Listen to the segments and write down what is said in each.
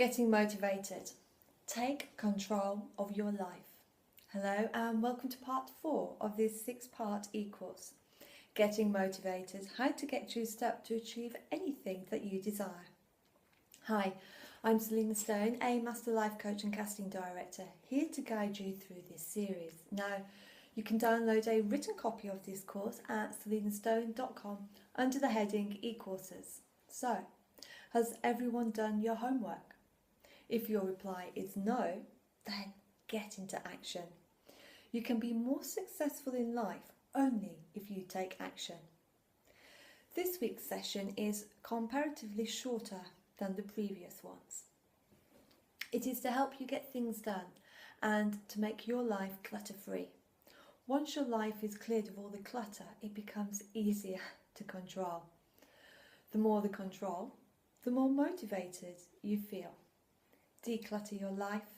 Getting motivated. Take control of your life. Hello and welcome to part 4 of this 6-part e-course. Getting motivated, how to get juiced up to achieve anything that you desire. Hi, I'm Selina Stone, a Master Life Coach and Casting Director, here to guide you through this series. Now, you can download a written copy of this course at selinastone.com under the heading e-courses. So, has everyone done your homework? If your reply is no, then get into action. You can be more successful in life only if you take action. This week's session is comparatively shorter than the previous ones. It is to help you get things done and to make your life clutter-free. Once your life is cleared of all the clutter, it becomes easier to control. The more the control, the more motivated you feel. Declutter your life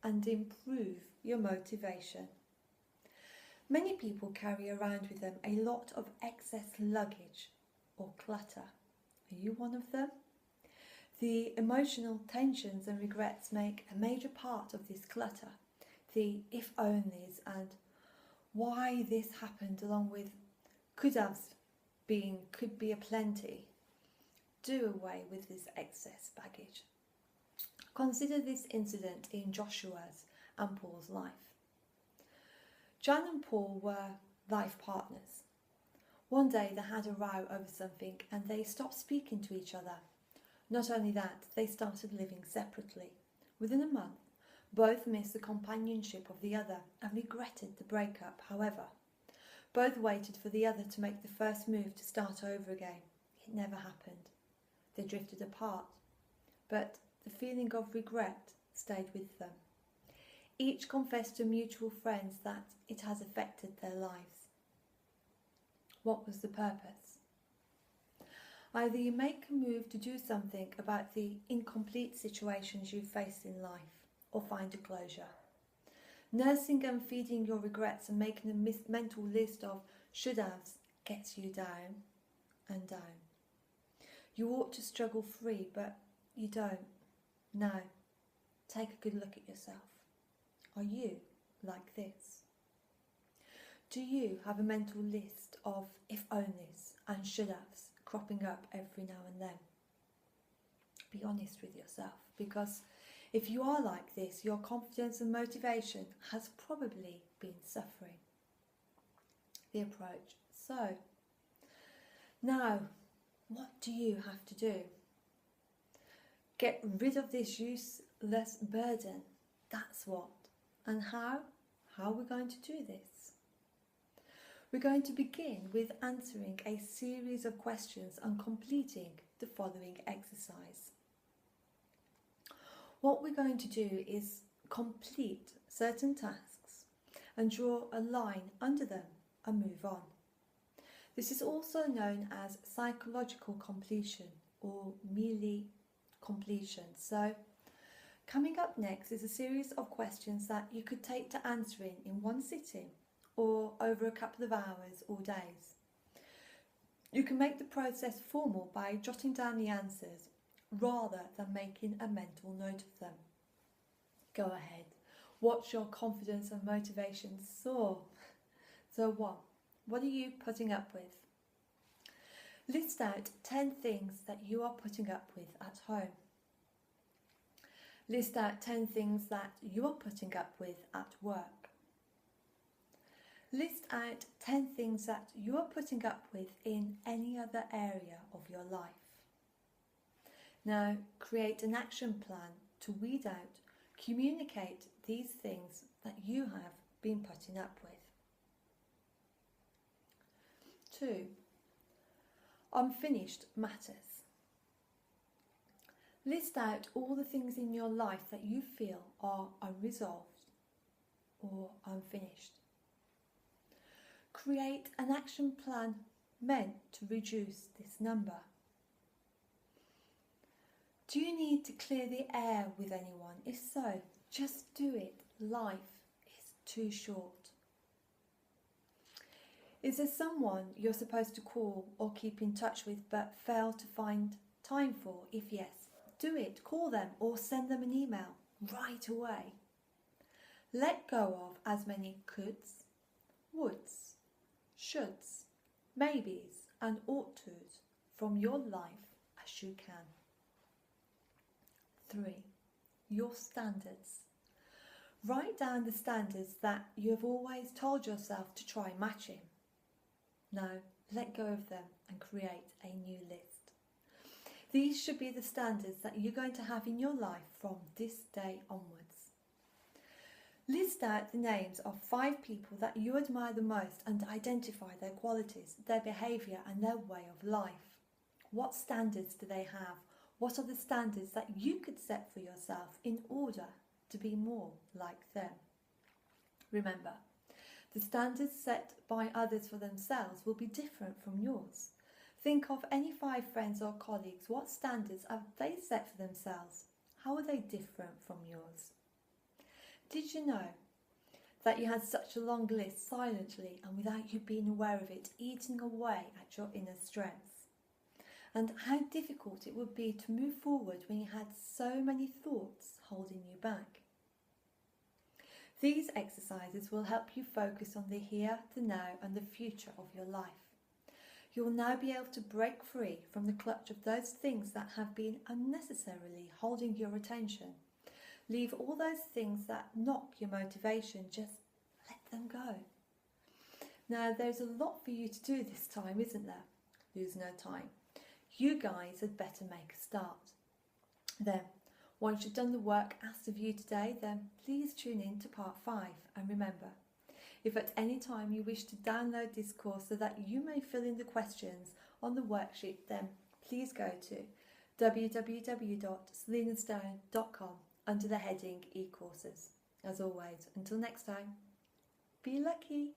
and improve your motivation. Many people carry around with them a lot of excess luggage or clutter. Are you one of them? The emotional tensions and regrets make a major part of this clutter. The if-onlys and why this happened, along with could-haves being could be aplenty, do away with this excess baggage. Consider this incident in Joshua's and Paul's life. John and Paul were life partners. One day they had a row over something and they stopped speaking to each other. Not only that, they started living separately. Within a month, both missed the companionship of the other and regretted the breakup. However, both waited for the other to make the first move to start over again. It never happened. They drifted apart, but the feeling of regret stayed with them. Each confessed to mutual friends that it has affected their lives. What was the purpose? Either you make a move to do something about the incomplete situations you face in life, or find a closure. Nursing and feeding your regrets and making a mental list of should-haves gets you down and down. You ought to struggle free, but you don't. Now, take a good look at yourself. Are you like this? Do you have a mental list of if-onlys and should-haves cropping up every now and then? Be honest with yourself, because if you are like this, your confidence and motivation has probably been suffering. The approach. So, now, what do you have to do? Get rid of this useless burden. That's what. And how? How are we going to do this? We're going to begin with answering a series of questions and completing the following exercise. What we're going to do is complete certain tasks and draw a line under them and move on. This is also known as psychological completion or merely completion. So, coming up next is a series of questions that you could take to answering in one sitting or over a couple of hours or days. You can make the process formal by jotting down the answers rather than making a mental note of them. Go ahead, watch your confidence and motivation soar. So what are you putting up with? List out 10 things that you are putting up with at home. List out 10 things that you are putting up with at work. List out 10 things that you are putting up with in any other area of your life. Now, create an action plan to weed out, communicate these things that you have been putting up with. 2. Unfinished matters. List out all the things in your life that you feel are unresolved or unfinished. Create an action plan meant to reduce this number. Do you need to clear the air with anyone? If so, just do it. Life is too short. Is there someone you're supposed to call or keep in touch with but fail to find time for? If yes, do it. Call them or send them an email right away. Let go of as many coulds, woulds, shoulds, maybes and ought tos from your life as you can. 3. Your standards. Write down the standards that you have always told yourself to try matching. Now, let go of them and create a new list. These should be the standards that you're going to have in your life from this day onwards. List out the names of 5 people that you admire the most and identify their qualities, their behaviour and their way of life. What standards do they have? What are the standards that you could set for yourself in order to be more like them? Remember, the standards set by others for themselves will be different from yours. Think of any 5 friends or colleagues. What standards have they set for themselves? How are they different from yours? Did you know that you had such a long list silently and without you being aware of it, eating away at your inner strengths? And how difficult it would be to move forward when you had so many thoughts holding you back. These exercises will help you focus on the here, the now and the future of your life. You will now be able to break free from the clutch of those things that have been unnecessarily holding your attention. Leave all those things that knock your motivation, just let them go. Now, there's a lot for you to do this time, isn't there? Lose no time. You guys had better make a start. Then, once you've done the work asked of you today, then please tune in to part 5. And remember, if at any time you wish to download this course so that you may fill in the questions on the worksheet, then please go to www.selinastone.com under the heading e-courses. As always, until next time, be lucky.